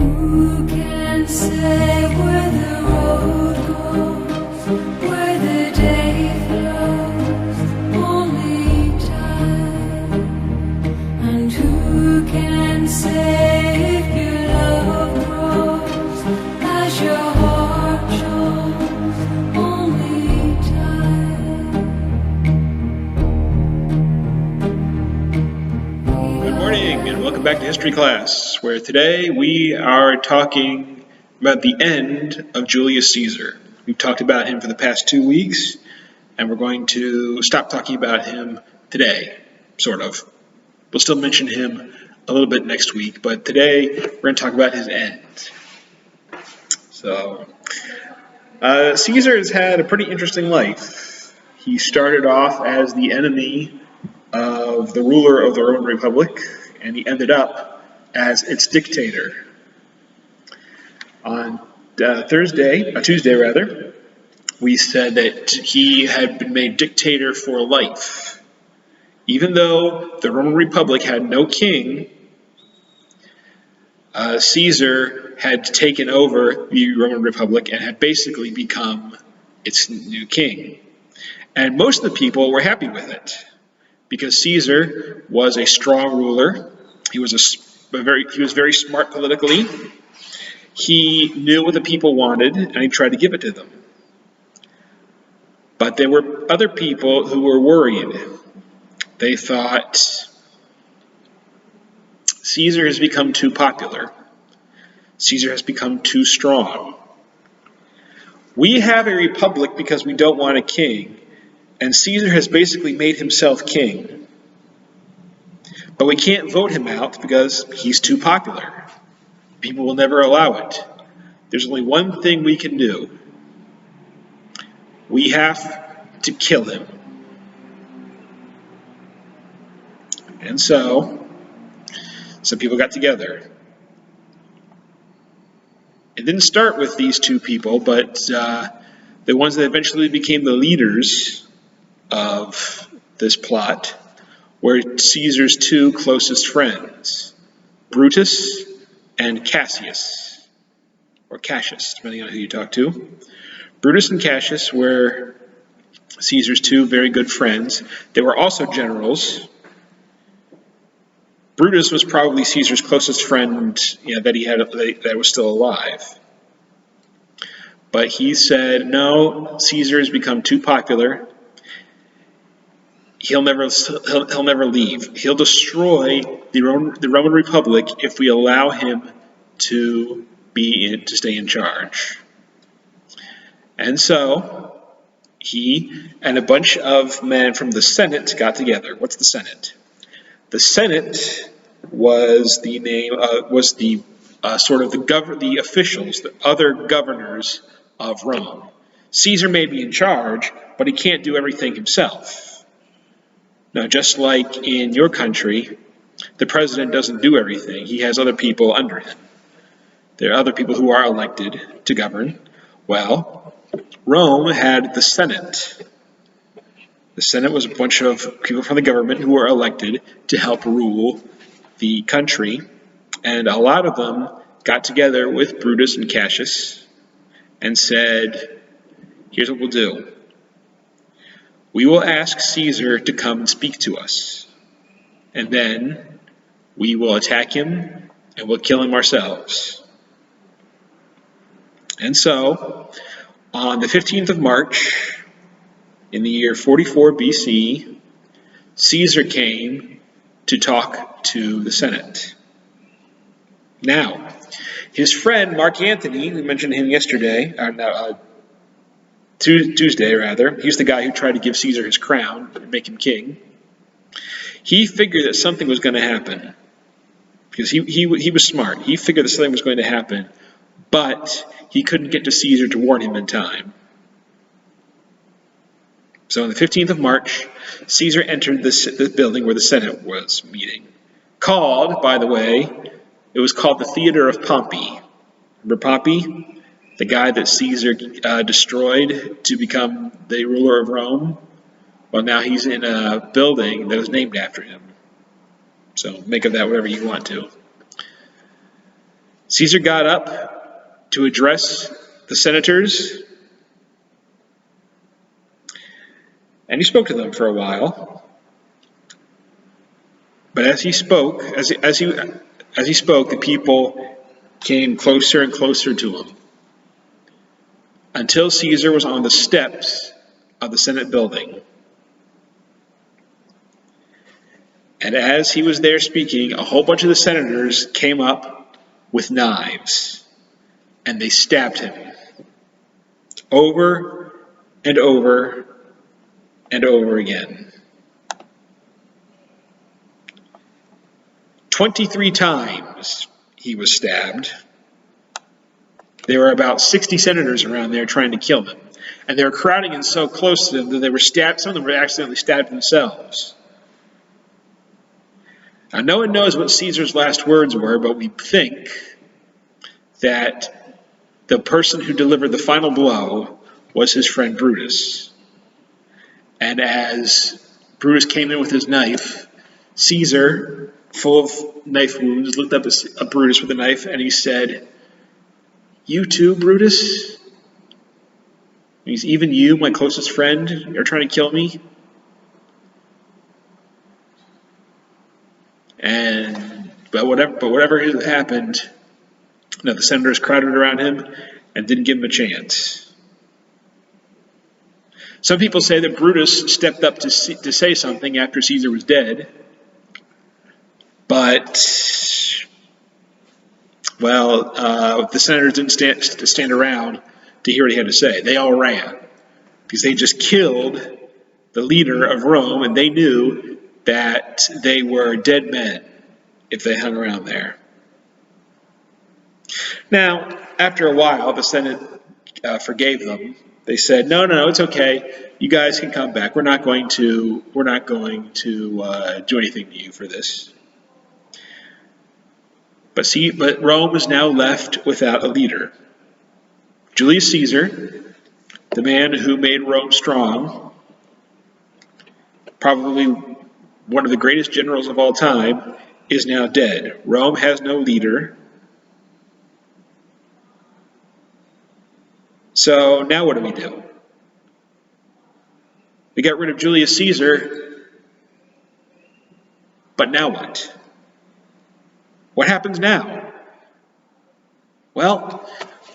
Who can say where the road goes, where the day flows? Only time. And who can say if your love grows as your heart shows? Only time. Good morning and welcome back to History Class, where today we are talking about the end of Julius Caesar. We've talked about him for the past 2 weeks, and we're going to stop talking about him today, sort of. We'll still mention him a little bit next week, but today we're going to talk about his end. So, Caesar has had a pretty interesting life. He started off as the enemy of the ruler of the Roman Republic, and he ended up as its dictator. On Tuesday, we said that he had been made dictator for life. Even though the Roman Republic had no king, Caesar had taken over the Roman Republic and had basically become its new king. And most of the people were happy with it, because Caesar was a strong ruler. He was very smart politically. He knew what the people wanted, and he tried to give it to them. But there were other people who were worried. They thought, Caesar has become too popular. Caesar has become too strong. We have a republic because we don't want a king, and Caesar has basically made himself king. But we can't vote him out because he's too popular. People will never allow it. There's only one thing we can do. We have to kill him. And so, some people got together. It didn't start with these two people, but the ones that eventually became the leaders of this plot were Caesar's two closest friends, Brutus and Cassius, or Cassius, depending on who you talk to. Brutus and Cassius were Caesar's two very good friends. They were also generals. Brutus was probably Caesar's closest friend that he had that was still alive. But he said, no, Caesar has become too popular. He'll never leave. He'll destroy the Roman Republic if we allow him to stay in charge. And so he and a bunch of men from the Senate got together. What's the Senate? The Senate was the officials, the other governors of Rome. Caesar may be in charge, but he can't do everything himself. Now, just like in your country, the president doesn't do everything. He has other people under him. There are other people who are elected to govern. Well, Rome had the Senate. The Senate was a bunch of people from the government who were elected to help rule the country. And a lot of them got together with Brutus and Cassius and said, here's what we'll do. We will ask Caesar to come and speak to us, and then we will attack him and we'll kill him ourselves. And so, on the 15th of March, in the year 44 BC, Caesar came to talk to the Senate. Now, his friend Mark Antony, we mentioned him yesterday, Tuesday rather. He's the guy who tried to give Caesar his crown and make him king. He figured that something was going to happen because he was smart. He figured that something was going to happen, but he couldn't get to Caesar to warn him in time. So on the 15th of March, Caesar entered the building where the Senate was meeting. Called, by the way, it was called the Theater of Pompey. Remember Pompey? The guy that Caesar destroyed to become the ruler of Rome? Well, now he's in a building that was named after him. So make of that whatever you want to. Caesar got up to address the senators, and he spoke to them for a while. But as he spoke, the people came closer and closer to him, until Caesar was on the steps of the Senate building. And as he was there speaking, a whole bunch of the senators came up with knives, and they stabbed him over and over and over again. 23 times he was stabbed. There were about 60 senators around there trying to kill him. And they were crowding in so close to him that they were stabbed. Some of them were accidentally stabbed themselves. Now, no one knows what Caesar's last words were, but we think that the person who delivered the final blow was his friend Brutus. And as Brutus came in with his knife, Caesar, full of knife wounds, looked up at Brutus with a knife, and he said, "You too, Brutus? Means even you, my closest friend, are trying to kill me?" But whatever happened, the senators crowded around him and didn't give him a chance. Some people say that Brutus stepped up to say something after Caesar was dead, but the senators didn't stand around to hear what he had to say. They all ran because they just killed the leader of Rome, and they knew that they were dead men if they hung around there. Now, after a while, the Senate forgave them. They said, "No, it's okay. You guys can come back. We're not going to do anything to you for this." But Rome is now left without a leader. Julius Caesar, the man who made Rome strong, probably one of the greatest generals of all time, is now dead. Rome has no leader. So now what do? We got rid of Julius Caesar, but now what? What happens now? Well,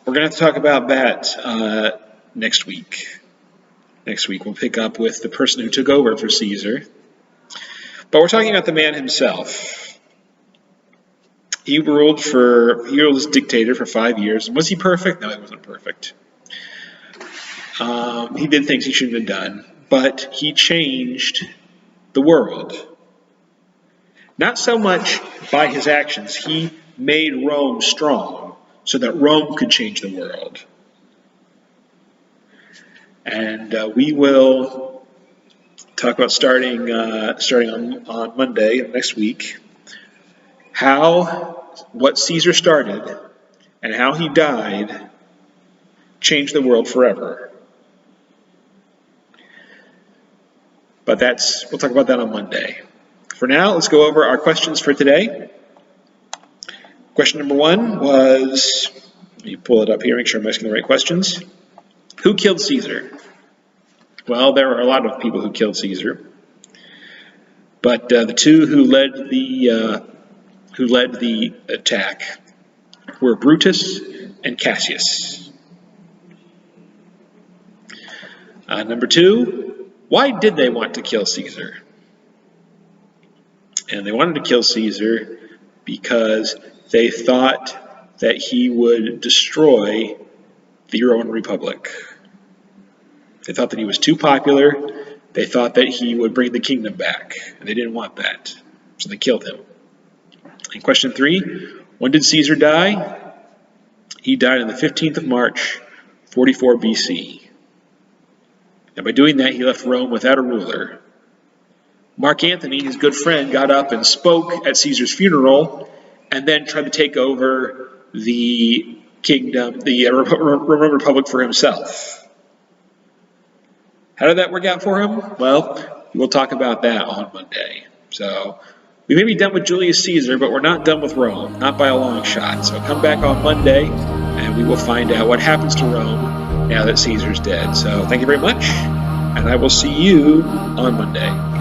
we're going to have to talk about that next week. Next week we'll pick up with the person who took over for Caesar. But we're talking about the man himself. He ruled as dictator for 5 years. Was he perfect? No, he wasn't perfect. He did things he shouldn't have done, but he changed the world. Not so much by his actions. He made Rome strong so that Rome could change the world. And we will talk about starting on Monday of next week, what Caesar started and how he died changed the world forever. But we'll talk about that on Monday. For now, let's go over our questions for today. Question number 1 was, let me pull it up here, make sure I'm asking the right questions. Who killed Caesar? Well, there are a lot of people who killed Caesar, but the two who led the attack were Brutus and Cassius. Number 2, why did they want to kill Caesar? And they wanted to kill Caesar because they thought that he would destroy the Roman Republic. They thought that he was too popular. They thought that he would bring the kingdom back, and they didn't want that, so they killed him. And question 3, when did Caesar die? He died on the 15th of March, 44 BC. And by doing that, he left Rome without a ruler. Mark Antony, his good friend, got up and spoke at Caesar's funeral and then tried to take over the kingdom, the Roman Republic, for himself. How did that work out for him? Well, we'll talk about that on Monday. So We may be done with Julius Caesar, but we're not done with Rome, not by a long shot. So come back on Monday, and we will find out what happens to Rome now that Caesar's dead. So thank you very much, and I will see you on Monday.